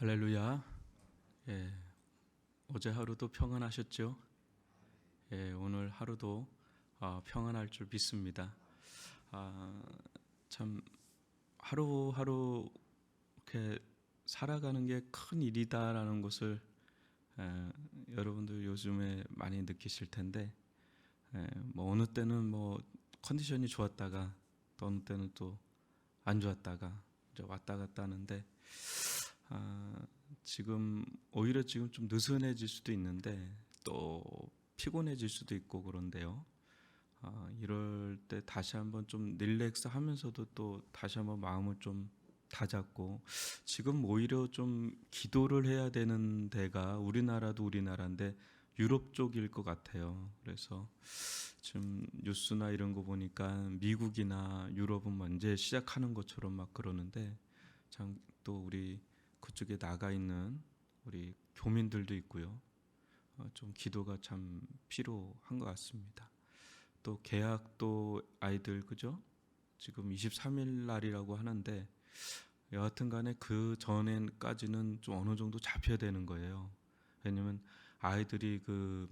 할렐루야. 예, 어제 하루도 평안하셨죠? 예, 오늘 하루도 평안할 줄 믿습니다. 참 하루하루 이렇게 살아가는 게 큰 일이다라는 것을 여러분들 요즘에 많이 느끼실 텐데, 뭐 어느 때는 뭐 컨디션이 좋았다가 또 어느 때는 또 안 좋았다가 이제 왔다 갔다 하는데, 지금 오히려 지금 좀 느슨해질 수도 있는데 또 피곤해질 수도 있고 그런데요. 이럴 때 다시 한번 좀 릴렉스 하면서도 또 다시 한번 마음을 좀 다잡고, 지금 오히려 좀 기도를 해야 되는 데가 우리나라도 우리나라인데 유럽 쪽일 것 같아요. 그래서 지금 뉴스나 이런 거 보니까 미국이나 유럽은 먼저 시작하는 것처럼 막 그러는데, 참 또 우리 그쪽에 나가 있는 우리 교민들도 있고요. 좀 기도가 참 필요한 것 같습니다. 또 계약도 아이들 그죠? 지금 23일 날이라고 하는데 여하튼 간에 그 전에까지는 좀 어느 정도 잡혀야 되는 거예요. 왜냐면 아이들이 그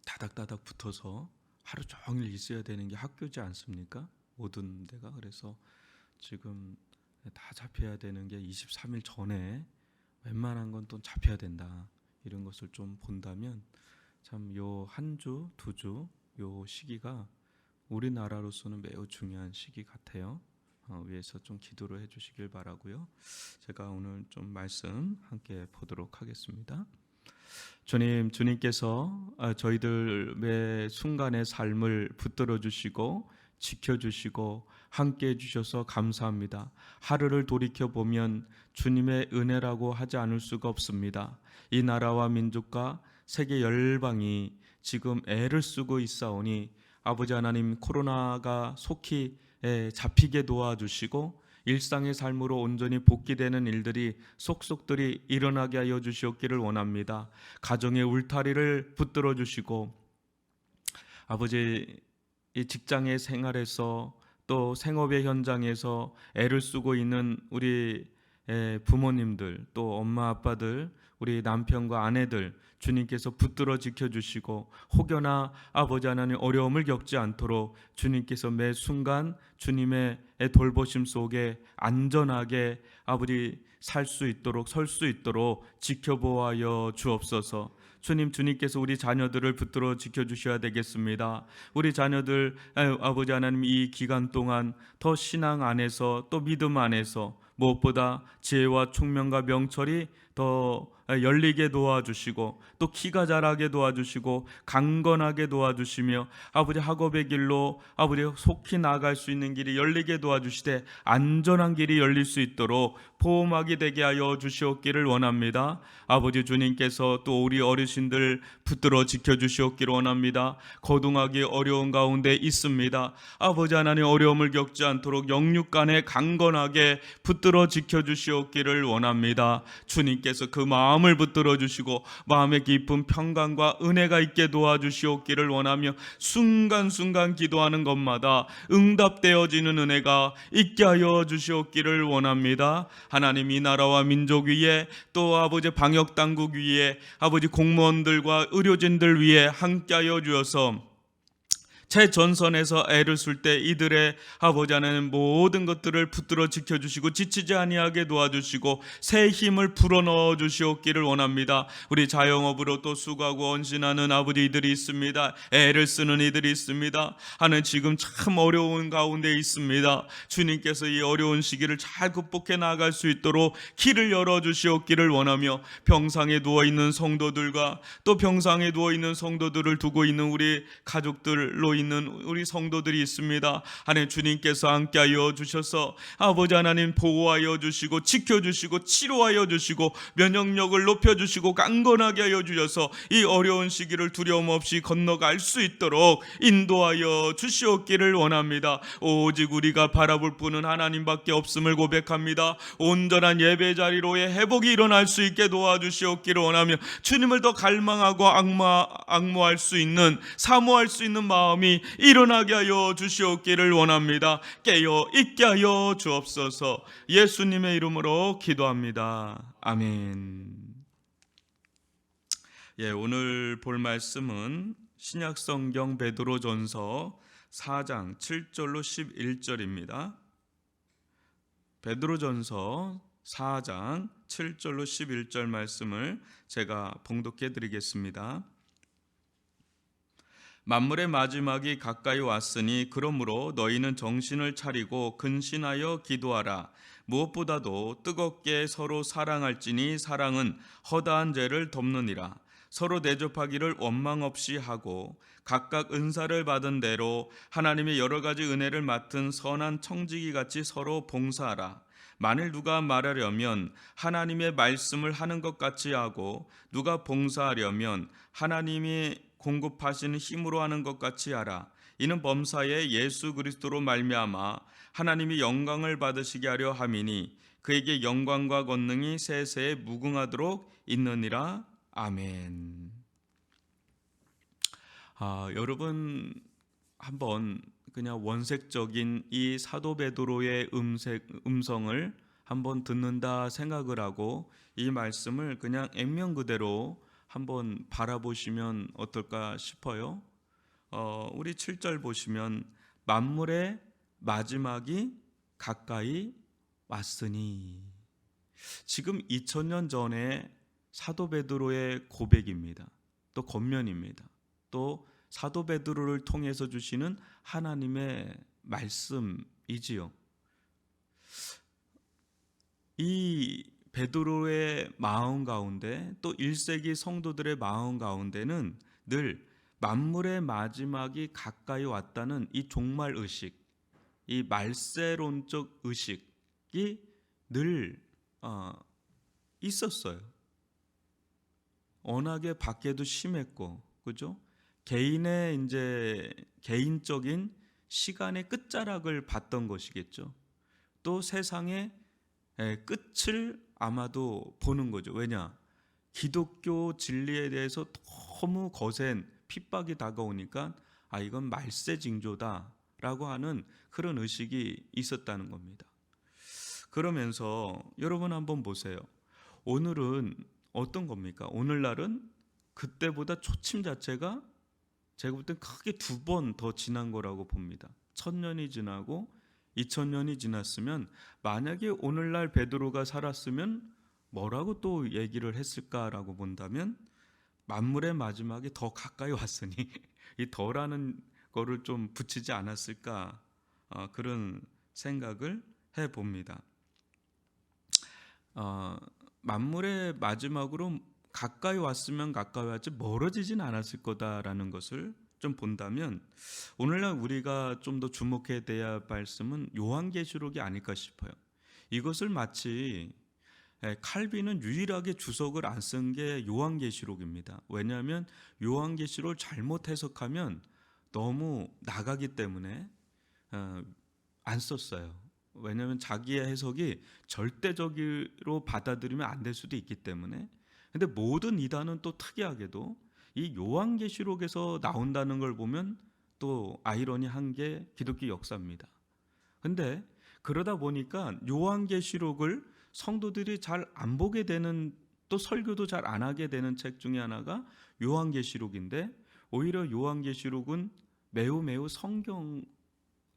다닥다닥 붙어서 하루 종일 있어야 되는 게 학교지 않습니까? 모든 데가. 그래서 지금 다 잡혀야 되는 게 23일 전에 웬만한 건 또 잡혀야 된다. 이런 것을 좀 본다면 참 요 한 주, 두 주 요 시기가 우리나라로서는 매우 중요한 시기 같아요. 위해서 좀 기도를 해주시길 바라고요. 제가 오늘 좀 말씀 함께 보도록 하겠습니다. 주님께서 저희들 매 순간의 삶을 붙들어 주시고 지켜주시고 함께 해주셔서 감사합니다. 하루를 돌이켜보면 주님의 은혜라고 하지 않을 수가 없습니다. 이 나라와 민족과 세계 열방이 지금 애를 쓰고 있사오니 아버지 하나님, 코로나가 속히 잡히게 도와주시고 일상의 삶으로 온전히 복귀되는 일들이 속속들이 일어나게 하여 주시옵기를 원합니다. 가정의 울타리를 붙들어 주시고 아버지, 이 직장의 생활에서 또 생업의 현장에서 애를 쓰고 있는 우리 부모님들, 또 엄마 아빠들, 우리 남편과 아내들 주님께서 붙들어 지켜주시고 혹여나 아버지 하나님 어려움을 겪지 않도록 주님께서 매 순간 주님의 돌보심 속에 안전하게 아버지 살 수 있도록, 설 수 있도록 지켜보아여 주옵소서. 주님께서 우리 자녀들을 붙들어 지켜주셔야 되겠습니다. 우리 자녀들 아버지 하나님 이 기간 동안 더 신앙 안에서 또 믿음 안에서 무엇보다 지혜와 총명과 명철이 더 열리게 도와주시고 또 키가 자라게 도와주시고 강건하게 도와주시며 아버지 학업의 길로 아버지 속히 나아갈 수 있는 길이 열리게 도와주시되 안전한 길이 열릴 수 있도록 보호막이 되게 하여 주시옵기를 원합니다. 아버지 주님께서 또 우리 어르신들 붙들어 지켜주시옵기를 원합니다. 거동하기 어려운 가운데 있습니다. 아버지 하나님 어려움을 겪지 않도록 영육간에 강건하게 붙들어 지켜주시옵기를 원합니다. 주님께서 그 마음을 붙들어 주시고 마음의 깊은 평강과 은혜가 있게 도와주시옵기를 원하며 순간순간 기도하는 것마다 응답되어지는 은혜가 있게 하여 주시옵기를 원합니다. 하나님 이 나라와 민족 위에 또 아버지 방역당국 위에 아버지 공무원들과 의료진들 위에 함께하여 주어서 최전선에서 애를 쓸 때 이들의 아버지 하나님 모든 것들을 붙들어 지켜주시고 지치지 아니하게 도와주시고 새 힘을 불어넣어 주시옵기를 원합니다. 우리 자영업으로 또 수고하고 헌신하는 아버지 이들이 있습니다. 애를 쓰는 이들이 있습니다. 하나님 지금 참 어려운 가운데 있습니다. 주님께서 이 어려운 시기를 잘 극복해 나갈 수 있도록 길을 열어 주시옵기를 원하며 병상에 누워있는 성도들과 또 병상에 누워있는 성도들을 두고 있는 우리 가족들로 있는 우리 성도들이 있습니다. 하나님 주님께서 함께하여 주셔서 아버지 하나님 보호하여 주시고 지켜주시고 치료하여 주시고 면역력을 높여주시고 강건하게 하여 주셔서 이 어려운 시기를 두려움 없이 건너갈 수 있도록 인도하여 주시옵기를 원합니다. 오직 우리가 바라볼 분은 하나님밖에 없음을 고백합니다. 온전한 예배 자리로의 회복이 일어날 수 있게 도와주시옵기를 원하며 주님을 더 갈망하고 악무할 수 있는 사모할 수 있는 마음이 일어나게 하여 주시옵기를 원합니다. 깨어 있게 하여 주옵소서. 예수님의 이름으로 기도합니다. 아멘. 예, 오늘 볼 말씀은 신약성경 베드로전서 4장 7절로 11절입니다. 베드로전서 4장 7절로 11절 말씀을 제가 봉독해 드리겠습니다. 만물의 마지막이 가까이 왔으니 그러므로 너희는 정신을 차리고 근신하여 기도하라. 무엇보다도 뜨겁게 서로 사랑할지니 사랑은 허다한 죄를 덮느니라. 서로 대접하기를 원망 없이 하고 각각 은사를 받은 대로 하나님의 여러 가지 은혜를 맡은 선한 청지기 같이 서로 봉사하라. 만일 누가 말하려면 하나님의 말씀을 하는 것 같이 하고 누가 봉사하려면 하나님이 공급하시는 힘으로 하는 것 같이 하라. 이는 범사에 예수 그리스도로 말미암아 하나님이 영광을 받으시게 하려 함이니 그에게 영광과 권능이 세세에 무궁하도록 있느니라. 아멘. 여러분 한번 그냥 원색적인 이 사도 베드로의 음성을 한번 듣는다 생각을 하고 이 말씀을 그냥 액면 그대로 한번 바라보시면 어떨까 싶어요. 우리 7절 보시면 만물의 마지막이 가까이 왔으니, 지금 2000년 전에 사도 베드로의 고백입니다. 또 권면입니다. 또 사도 베드로를 통해서 주시는 하나님의 말씀이지요. 이 베드로의 마음 가운데 또 1세기 성도들의 마음 가운데는 늘 만물의 마지막이 가까이 왔다는 이 종말 의식, 이 말세론적 의식이 늘 있었어요. 워낙에 밖에도 심했고, 그죠? 개인의 이제 개인적인 시간의 끝자락을 봤던 것이겠죠. 또 세상의 끝을 아마도 보는 거죠. 왜냐? 기독교 진리에 대해서 너무 거센 핍박이 다가오니까 이건 말세 징조다라고 하는 그런 의식이 있었다는 겁니다. 그러면서 여러분 한번 보세요. 오늘은 어떤 겁니까? 오늘날은 그때보다 초침 자체가 제가 볼 땐 크게 2번 더 지난 거라고 봅니다. 1000년이 지나고 2000년이 지났으면 만약에 오늘날 베드로가 살았으면 뭐라고 또 얘기를 했을까라고 본다면 만물의 마지막이 더 가까이 왔으니 이 더라는 거를 좀 붙이지 않았을까, 그런 생각을 해봅니다. 만물의 마지막으로 가까이 왔으면 가까이 왔지 멀어지진 않았을 거다라는 것을 좀 본다면 오늘날 우리가 좀 더 주목해야 될 말씀은 요한계시록이 아닐까 싶어요. 이것을 마치 칼빈은 유일하게 주석을 안 쓴 게 요한계시록입니다. 왜냐하면 요한계시록을 잘못 해석하면 너무 나가기 때문에 안 썼어요. 왜냐하면 자기의 해석이 절대적으로 받아들이면 안 될 수도 있기 때문에. 근데 모든 이단은 또 특이하게도 이 요한계시록에서 나온다는 걸 보면 또 아이러니한 게 기독교 역사입니다. 근데 그러다 보니까 요한계시록을 성도들이 잘 안 보게 되는, 또 설교도 잘 안 하게 되는 책 중에 하나가 요한계시록인데, 오히려 요한계시록은 매우 성경,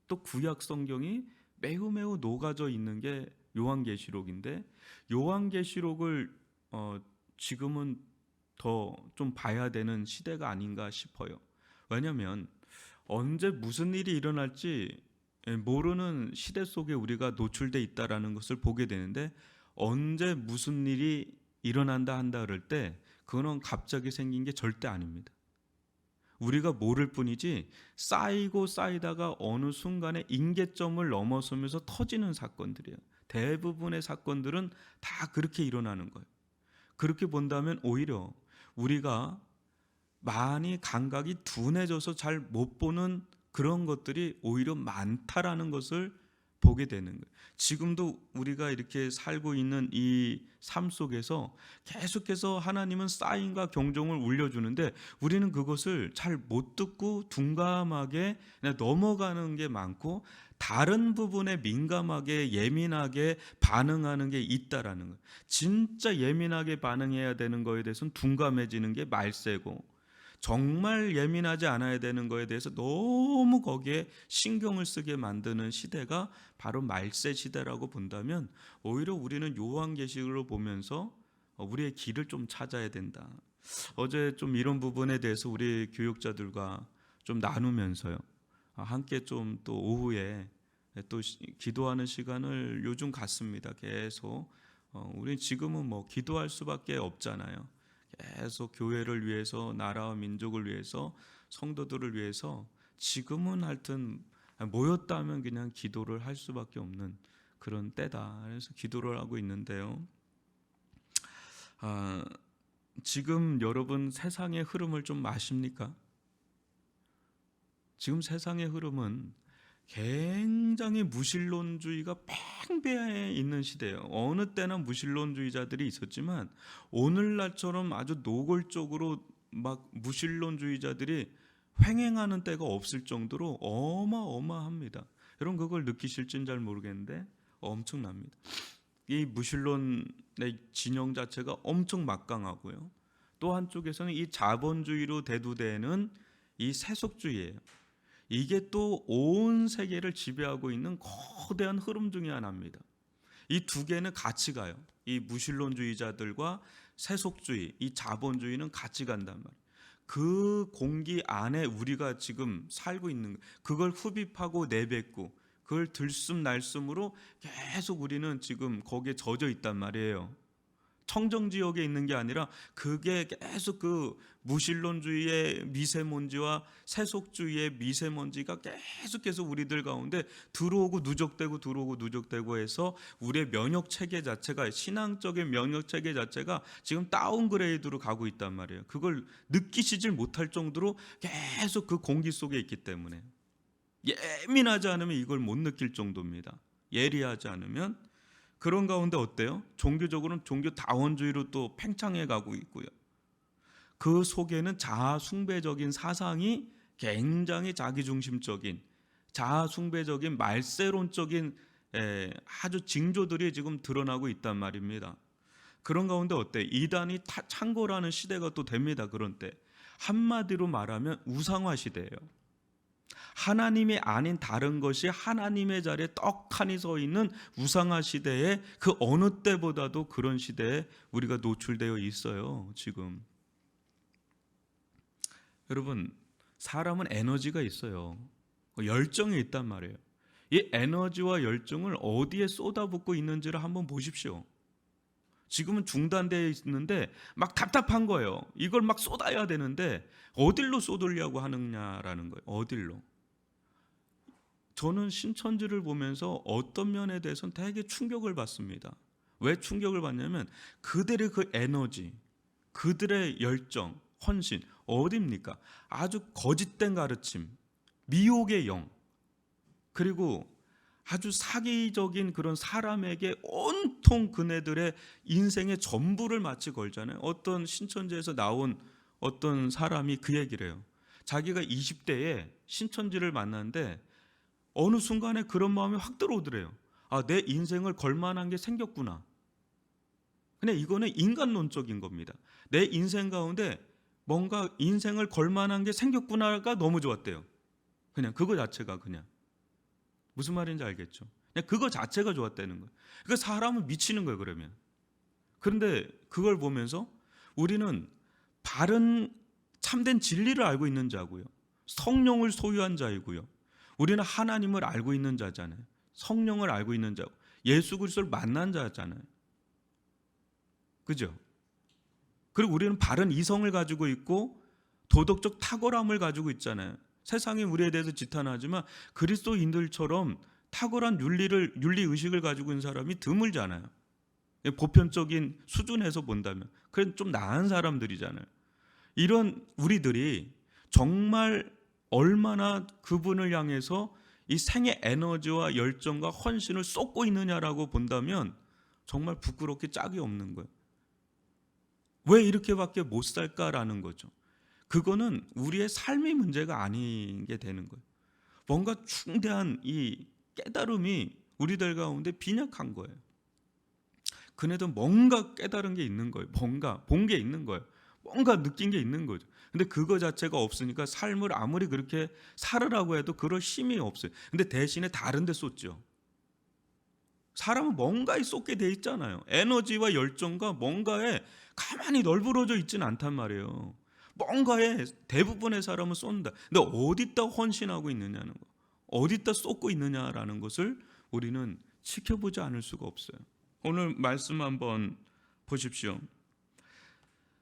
또 구약 성경이 매우 녹아져 있는 게 요한계시록인데, 요한계시록을 지금은 더 좀 봐야 되는 시대가 아닌가 싶어요. 왜냐하면 언제 무슨 일이 일어날지 모르는 시대 속에 우리가 노출돼 있다라는 것을 보게 되는데, 언제 무슨 일이 일어난다 한다 그럴 때 그거는 갑자기 생긴 게 절대 아닙니다. 우리가 모를 뿐이지 쌓이고 쌓이다가 어느 순간에 임계점을 넘어서면서 터지는 사건들이에요. 대부분의 사건들은 다 그렇게 일어나는 거예요. 그렇게 본다면 오히려 우리가 많이 감각이 둔해져서 잘 못 보는 그런 것들이 오히려 많다라는 것을 보게 되는 거예요. 지금도 우리가 이렇게 살고 있는 이 삶 속에서 계속해서 하나님은 사인과 경종을 울려주는데 우리는 그것을 잘 못 듣고 둔감하게 그냥 넘어가는 게 많고, 다른 부분에 민감하게 예민하게 반응하는 게 있다라는 거예요. 진짜 예민하게 반응해야 되는 거에 대해서는 둔감해지는 게 말세고, 정말 예민하지 않아야 되는 거에 대해서 너무 거기에 신경을 쓰게 만드는 시대가 바로 말세 시대라고 본다면, 오히려 우리는 요한계시록을 보면서 우리의 길을 좀 찾아야 된다. 어제 좀 이런 부분에 대해서 우리 교육자들과 좀 나누면서요, 함께 좀 또 오후에 또 기도하는 시간을 요즘 갖습니다. 계속 우리 지금은 뭐 기도할 수밖에 없잖아요. 계속 교회를 위해서, 나라와 민족을 위해서, 성도들을 위해서 지금은 하여튼 모였다면 그냥 기도를 할 수밖에 없는 그런 때다. 그래서 기도를 하고 있는데요. 지금 여러분 세상의 흐름을 좀 아십니까? 지금 세상의 흐름은 굉장히 무신론주의가 팽배해 있는 시대예요. 어느 때나 무신론주의자들이 있었지만 오늘날처럼 아주 노골적으로 막 무신론주의자들이 횡행하는 때가 없을 정도로 어마어마합니다. 여러분 그걸 느끼실지는 잘 모르겠는데 엄청납니다. 이 무신론의 진영 자체가 엄청 막강하고요. 또 한쪽에서는 이 자본주의로 대두되는 이 세속주의예요. 이게 또 온 세계를 지배하고 있는 거대한 흐름 중에 하나입니다. 이 두 개는 같이 가요. 이 무신론주의자들과 세속주의, 이 자본주의는 같이 간단 말이에요. 그 공기 안에 우리가 지금 살고 있는, 그걸 흡입하고 내뱉고 그걸 들숨날숨으로 계속 우리는 지금 거기에 젖어 있단 말이에요. 청정지역에 있는 게 아니라 그게 계속 그 무신론주의의 미세먼지와 세속주의의 미세먼지가 계속해서 우리들 가운데 들어오고 누적되고 해서 우리의 면역체계 자체가, 신앙적인 면역체계 자체가 지금 다운그레이드로 가고 있단 말이에요. 그걸 느끼시질 못할 정도로 계속 그 공기 속에 있기 때문에, 예민하지 않으면 이걸 못 느낄 정도입니다. 예리하지 않으면. 그런 가운데 어때요? 종교적으로는 종교다원주의로 또 팽창해 가고 있고요. 그 속에는 자아숭배적인 사상이, 굉장히 자기중심적인 자아숭배적인 말세론적인 아주 징조들이 지금 드러나고 있단 말입니다. 그런 가운데 어때? 이단이 창궐하는 시대가 또 됩니다. 그런 때 한마디로 말하면 우상화 시대예요. 하나님이 아닌 다른 것이 하나님의 자리에 떡하니 서 있는 우상화 시대에, 그 어느 때보다도 그런 시대에 우리가 노출되어 있어요. 지금 여러분, 사람은 에너지가 있어요. 열정이 있단 말이에요. 이 에너지와 열정을 어디에 쏟아붓고 있는지를 한번 보십시오. 지금은 중단되어 있는데 막 답답한 거예요. 이걸 막 쏟아야 되는데 어딜로 쏟으려고 하느냐라는 거예요. 어딜로. 저는 신천지를 보면서 어떤 면에 대해서는 되게 충격을 받습니다. 왜 충격을 받냐면 그들의 그 에너지, 그들의 열정, 헌신 어디입니까? 아주 거짓된 가르침, 미혹의 영, 그리고 아주 사기적인 그런 사람에게 온통 그네들의 인생의 전부를 마치 걸잖아요. 어떤 신천지에서 나온 어떤 사람이 그 얘기를 해요. 자기가 20대에 신천지를 만났는데 어느 순간에 그런 마음이 확 들어오더래요. 내 인생을 걸만한 게 생겼구나. 근데 이거는 인간론적인 겁니다. 내 인생 가운데 뭔가 인생을 걸만한 게 생겼구나가 너무 좋았대요. 그냥 그거 자체가, 그냥 무슨 말인지 알겠죠? 그냥 그거 자체가 좋았다는 거예요. 그러니까 사람은 미치는 거예요, 그러면. 그런데 그걸 보면서 우리는 바른 참된 진리를 알고 있는 자고요, 성령을 소유한 자이고요, 우리는 하나님을 알고 있는 자잖아요. 성령을 알고 있는 자고 예수 그리스도를 만난 자잖아요. 그죠? 그리고 우리는 바른 이성을 가지고 있고 도덕적 탁월함을 가지고 있잖아요. 세상이 우리에 대해서 지탄하지만 그리스도인들처럼 탁월한 윤리 의식을 가지고 있는 사람이 드물잖아요. 보편적인 수준에서 본다면 그래도 좀 나은 사람들이잖아요. 이런 우리들이 정말 얼마나 그분을 향해서 이 생의 에너지와 열정과 헌신을 쏟고 있느냐라고 본다면 정말 부끄럽게 짝이 없는 거예요. 왜 이렇게밖에 못 살까라는 거죠. 그거는 우리의 삶의 문제가 아닌 게 되는 거예요. 뭔가 충대한 이 깨달음이 우리들 가운데 빈약한 거예요. 그네도 뭔가 깨달은 게 있는 거예요. 뭔가 본 게 있는 거예요. 뭔가 느낀 게 있는 거죠. 근데 그거 자체가 없으니까 삶을 아무리 그렇게 살으라고 해도 그럴 힘이 없어요. 근데 대신에 다른 데 쏟죠. 사람은 뭔가에 쏟게 돼 있잖아요. 에너지와 열정과 뭔가에 가만히 널브러져 있지는 않단 말이에요. 뭔가에 대부분의 사람은 쏜다. 근데 어디다 헌신하고 있느냐는 거, 어디다 쏟고 있느냐라는 것을 우리는 지켜보지 않을 수가 없어요. 오늘 말씀 한번 보십시오.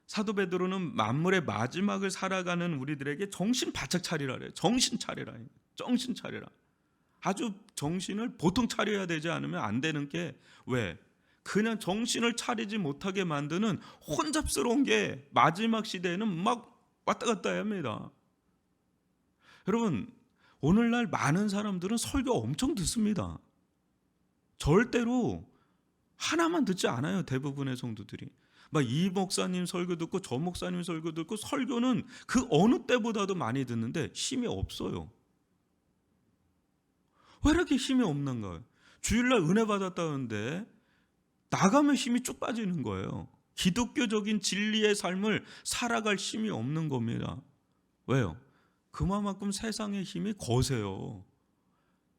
사도 베드로는 만물의 마지막을 살아가는 우리들에게 정신 바짝 차리라 그래요. 정신 차리라. 정신 차리라. 아주 정신을 보통 차려야 되지 않으면 안 되는 게 왜? 그냥 정신을 차리지 못하게 만드는 혼잡스러운 게 마지막 시대에는 막 왔다 갔다 합니다. 여러분, 오늘날 많은 사람들은 설교 엄청 듣습니다. 절대로 하나만 듣지 않아요. 대부분의 성도들이. 막 이 목사님 설교 듣고 저 목사님 설교 듣고 설교는 그 어느 때보다도 많이 듣는데 힘이 없어요. 왜 이렇게 힘이 없는가요? 주일날 은혜 받았다는데 나가면 힘이 쭉 빠지는 거예요. 기독교적인 진리의 삶을 살아갈 힘이 없는 겁니다. 왜요? 그만큼 세상의 힘이 거세요.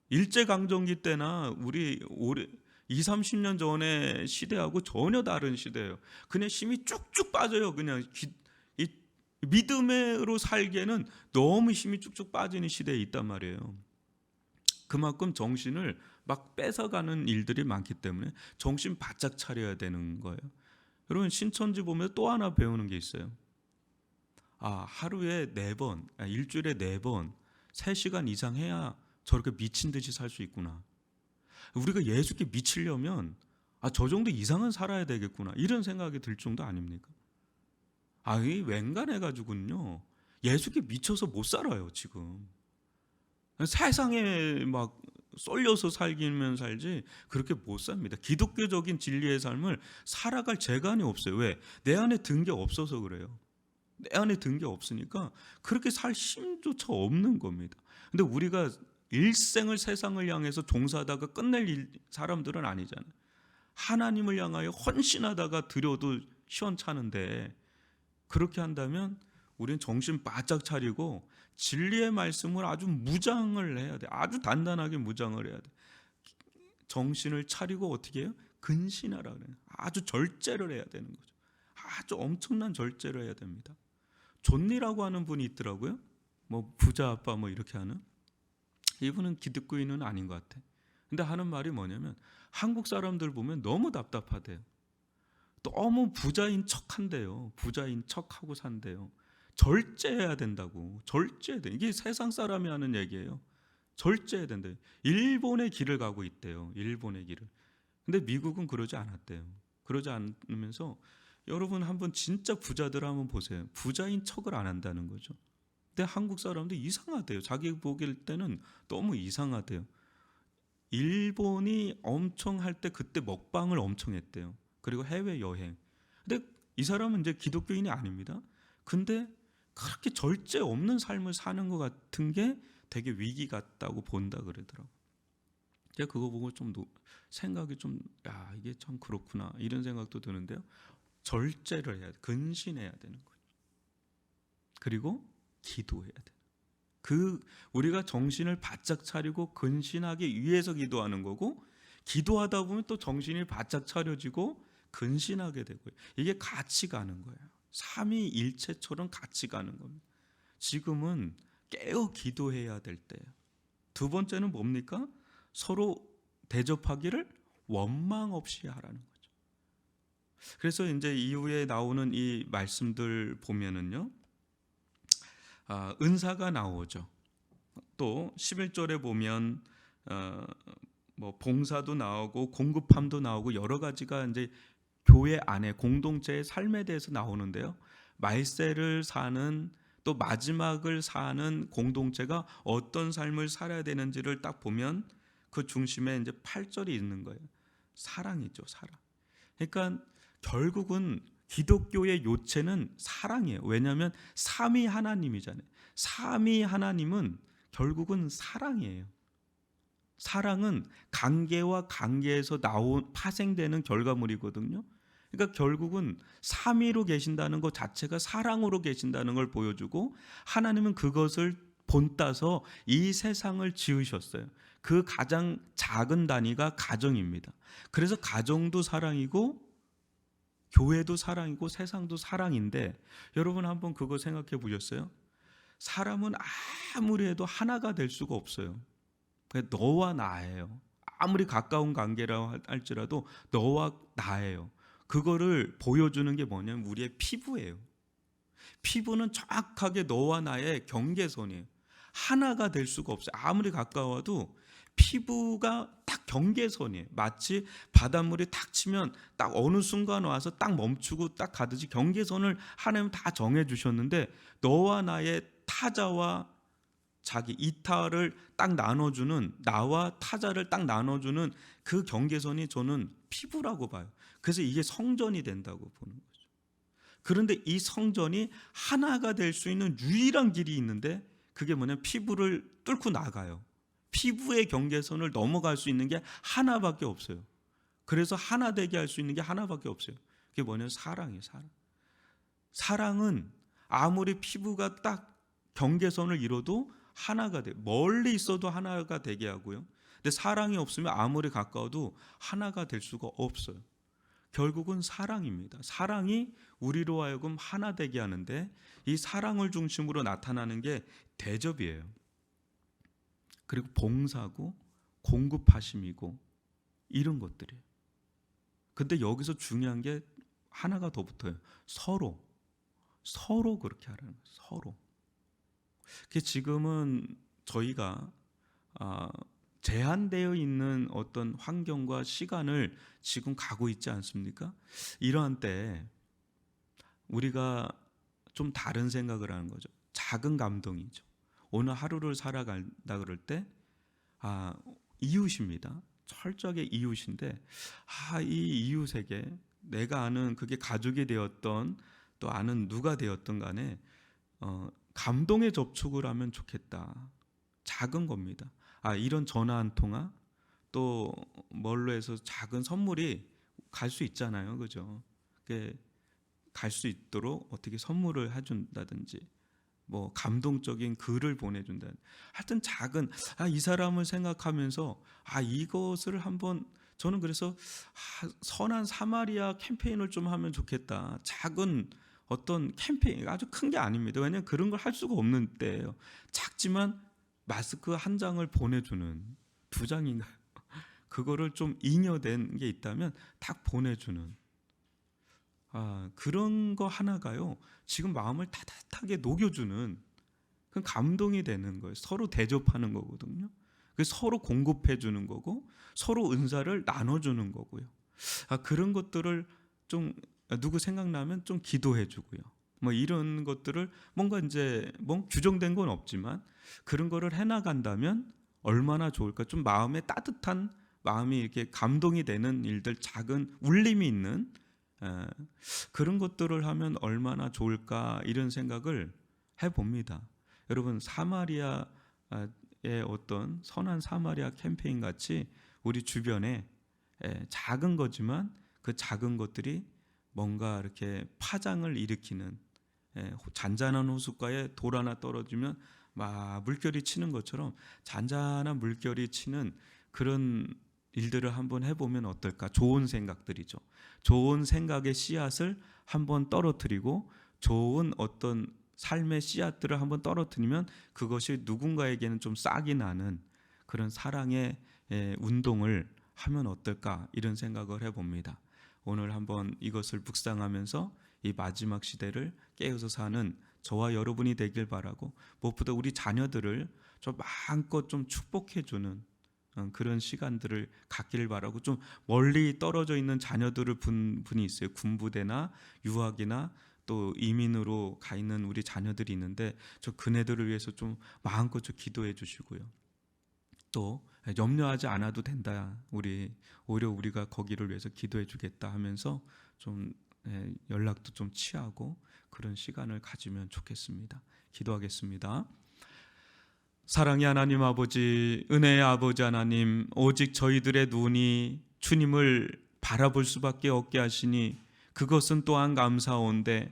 일제강점기 때나 우리 20, 30년 전의 시대하고 전혀 다른 시대예요. 그냥 힘이 쭉쭉 빠져요. 그냥 이 믿음으로 살기에는 너무 힘이 쭉쭉 빠지는 시대에 있단 말이에요. 그만큼 정신을 막 뺏어가는 일들이 많기 때문에 정신 바짝 차려야 되는 거예요. 여러분, 신천지 보면 또 하나 배우는 게 있어요. 하루에 4번, 일주일에 4번 3시간 이상 해야 저렇게 미친 듯이 살 수 있구나. 우리가 예수께 미치려면 저 정도 이상은 살아야 되겠구나, 이런 생각이 들 정도 아닙니까? 이 웬간해가지고는요 예수께 미쳐서 못 살아요. 지금 세상에 막 쏠려서 살기면 살지 그렇게 못 삽니다. 기독교적인 진리의 삶을 살아갈 재간이 없어요. 왜? 내 안에 든 게 없어서 그래요. 내 안에 든 게 없으니까 그렇게 살 힘조차 없는 겁니다. 근데 우리가 일생을 세상을 향해서 종사하다가 끝낼 사람들은 아니잖아요. 하나님을 향하여 헌신하다가 드려도 시원찮은데, 그렇게 한다면 우리는 정신 바짝 차리고 진리의 말씀을 아주 무장을 해야 돼. 아주 단단하게 무장을 해야 돼. 정신을 차리고 어떻게 해요? 근신하라 그래요. 아주 절제를 해야 되는 거죠. 아주 엄청난 절제를 해야 됩니다. 존니라고 하는 분이 있더라고요. 뭐 부자 아빠 뭐 이렇게 하는. 이분은 기독교인은 아닌 것 같아. 근데 하는 말이 뭐냐면 한국 사람들 보면 너무 답답하대요. 너무 부자인 척한대요. 부자인 척하고 산대요. 절제해야 된다고. 절제해야 돼. 이게 세상 사람이 하는 얘기예요. 절제해야 된대요. 일본의 길을 가고 있대요. 일본의 길을. 근데 미국은 그러지 않았대요. 그러지 않으면서 여러분 한번 진짜 부자들 한번 보세요. 부자인 척을 안 한다는 거죠. 근데 한국 사람들 이상하대요. 자기 보길 때는 너무 이상하대요. 일본이 엄청 할 때 그때 먹방을 엄청 했대요. 그리고 해외 여행. 근데 이 사람은 이제 기독교인이 아닙니다. 근데 그렇게 절제 없는 삶을 사는 것 같은 게 되게 위기 같다고 본다 그러더라고요. 제가 그거 보고 좀 생각이 좀 이게 참 그렇구나 이런 생각도 드는데요. 절제를 해야 돼. 근신해야 되는 거예요. 그리고 기도해야 돼. 우리가 정신을 바짝 차리고 근신하기 위해서 기도하는 거고, 기도하다 보면 또 정신이 바짝 차려지고 근신하게 되고요. 이게 같이 가는 거예요. 삼위일체처럼 같이 가는 겁니다. 지금은 깨어 기도해야 될 때예요. 두 번째는 뭡니까? 서로 대접하기를 원망 없이 하라는 거죠. 그래서 이제 이후에 나오는 이 말씀들 보면은요, 은사가 나오죠. 또 11절에 보면 뭐 봉사도 나오고 공급함도 나오고 여러 가지가 이제 교회 안에 공동체의 삶에 대해서 나오는데요. 말세를 사는, 또 마지막을 사는 공동체가 어떤 삶을 살아야 되는지를 딱 보면 그 중심에 이제 8절이 있는 거예요. 사랑이죠, 사랑. 그러니까 결국은 기독교의 요체는 사랑이에요. 왜냐하면 삼위 하나님이잖아요. 삼위 하나님은 결국은 사랑이에요. 사랑은 관계와 관계에서 파생되는 결과물이거든요. 그러니까 결국은 삼위로 계신다는 것 자체가 사랑으로 계신다는 걸 보여주고, 하나님은 그것을 본따서 이 세상을 지으셨어요. 그 가장 작은 단위가 가정입니다. 그래서 가정도 사랑이고 교회도 사랑이고 세상도 사랑인데, 여러분 한번 그거 생각해 보셨어요? 사람은 아무리 해도 하나가 될 수가 없어요. 너와 나예요. 아무리 가까운 관계라 할지라도 너와 나예요. 그거를 보여주는 게 뭐냐면 우리의 피부예요. 피부는 정확하게 너와 나의 경계선이에요. 하나가 될 수가 없어요. 아무리 가까워도 피부가 딱 경계선이에요. 마치 바닷물이 탁 치면 딱 어느 순간 와서 딱 멈추고 딱 가듯이 경계선을 하나님 다 정해 주셨는데, 너와 나의 타자와 자기 이타를 딱 나눠주는, 나와 타자를 딱 나눠주는 그 경계선이 저는 피부라고 봐요. 그래서 이게 성전이 된다고 보는 거죠. 그런데 이 성전이 하나가 될 수 있는 유일한 길이 있는데, 그게 뭐냐면 피부를 뚫고 나가요. 피부의 경계선을 넘어갈 수 있는 게 하나밖에 없어요. 그래서 하나 되게 할 수 있는 게 하나밖에 없어요. 그게 뭐냐면 사랑이에요. 사랑은 아무리 피부가 딱 경계선을 이뤄도 하나가 돼. 멀리 있어도 하나가 되게 하고요. 근데 사랑이 없으면 아무리 가까워도 하나가 될 수가 없어요. 결국은 사랑입니다. 사랑이 우리로 하여금 하나 되게 하는데, 이 사랑을 중심으로 나타나는 게 대접이에요. 그리고 봉사고 공급하심이고 이런 것들이에요. 근데 여기서 중요한 게 하나가 더 붙어요. 서로 그렇게 하라는 거예요. 서로. 지금은 저희가 제한되어 있는 어떤 환경과 시간을 지금 가고 있지 않습니까? 이러한 때 우리가 좀 다른 생각을 하는 거죠. 작은 감동이죠. 오늘 하루를 살아간다 그럴 때 이웃입니다. 철저하게 이웃인데 이 이웃에게 내가 아는 그게 가족이 되었던 또 아는 누가 되었던 간에 감동의 접촉을 하면 좋겠다. 작은 겁니다. 이런 전화 한 통화, 또 뭘로 해서 작은 선물이 갈 수 있잖아요. 그죠? 갈 수 있도록 어떻게 선물을 해준다든지, 뭐 감동적인 글을 보내준다. 하여튼 작은 이 사람을 생각하면서 이것을 한번, 저는 그래서 선한 사마리아 캠페인을 좀 하면 좋겠다. 작은 어떤 캠페인, 아주 큰 게 아닙니다. 왜냐하면 그런 걸 할 수가 없는 때예요. 작지만 마스크 한 장을 보내주는, 2장인가요? 그거를 좀 잉여된 게 있다면 딱 보내주는 그런 거 하나가요, 지금 마음을 따뜻하게 녹여주는 그 감동이 되는 거예요. 서로 대접하는 거거든요. 서로 공급해 주는 거고 서로 은사를 나눠주는 거고요. 그런 것들을 좀 누구 생각나면 좀 기도해 주고요. 뭐 이런 것들을 뭔가 이제 뭐 규정된 건 없지만 그런 거를 해나간다면 얼마나 좋을까. 좀 마음에 따뜻한, 마음이 이렇게 감동이 되는 일들, 작은 울림이 있는 그런 것들을 하면 얼마나 좋을까, 이런 생각을 해봅니다. 여러분, 사마리아의 어떤 선한 사마리아 캠페인 같이 우리 주변에 작은 거지만 그 작은 것들이 뭔가 이렇게 파장을 일으키는, 잔잔한 호숫가에 돌 하나 떨어지면 막 물결이 치는 것처럼 잔잔한 물결이 치는 그런 일들을 한번 해보면 어떨까. 좋은 생각들이죠. 좋은 생각의 씨앗을 한번 떨어뜨리고 좋은 어떤 삶의 씨앗들을 한번 떨어뜨리면 그것이 누군가에게는 좀 싹이 나는 그런 사랑의 운동을 하면 어떨까, 이런 생각을 해봅니다. 오늘 한번 이것을 묵상하면서 이 마지막 시대를 깨어서 사는 저와 여러분이 되길 바라고, 무엇보다 우리 자녀들을 좀 마음껏 좀 축복해주는 그런 시간들을 갖기를 바라고, 좀 멀리 떨어져 있는 자녀들을 분이 있어요. 군부대나 유학이나 또 이민으로 가 있는 우리 자녀들이 있는데 저 그네들을 위해서 좀 마음껏 좀 기도해 주시고요. 또 염려하지 않아도 된다. 오히려 우리가 거기를 위해서 기도해 주겠다 하면서 좀 연락도 좀 취하고 그런 시간을 가지면 좋겠습니다. 기도하겠습니다. 사랑의 하나님 아버지, 은혜의 아버지 하나님, 오직 저희들의 눈이 주님을 바라볼 수밖에 없게 하시니 그것은 또한 감사한데,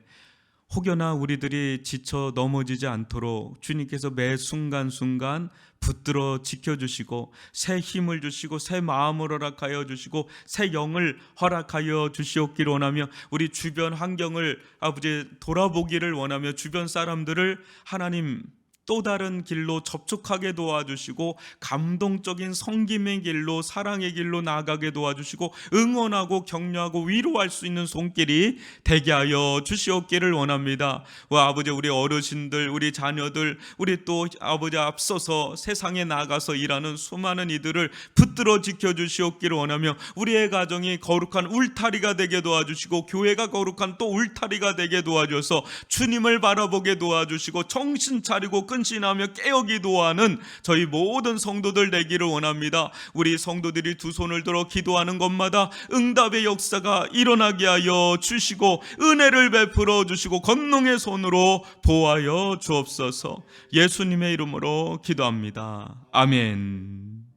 혹여나 우리들이 지쳐 넘어지지 않도록 주님께서 매 순간순간 붙들어 지켜주시고 새 힘을 주시고 새 마음을 허락하여 주시고 새 영을 허락하여 주시옵기를 원하며, 우리 주변 환경을 아버지 돌아보기를 원하며 주변 사람들을 하나님 또 다른 길로 접촉하게 도와주시고 감동적인 섬김의 길로, 사랑의 길로 나아가게 도와주시고 응원하고 격려하고 위로할 수 있는 손길이 되게 하여 주시옵기를 원합니다. 아버지, 우리 어르신들, 우리 자녀들, 우리 또 아버지 앞서서 세상에 나가서 일하는 수많은 이들을 붙들어 지켜주시옵기를 원하며, 우리의 가정이 거룩한 울타리가 되게 도와주시고 교회가 거룩한 또 울타리가 되게 도와줘서 주님을 바라보게 도와주시고 정신 차리고 근신하며 깨어기도 하는 저희 모든 성도들 되기를 원합니다. 우리 성도들이 두 손을 들어 기도하는 것마다 응답의 역사가 일어나게 하여 주시고 은혜를 베풀어 주시고 권능의 손으로 보호하여 주옵소서. 예수님의 이름으로 기도합니다. 아멘.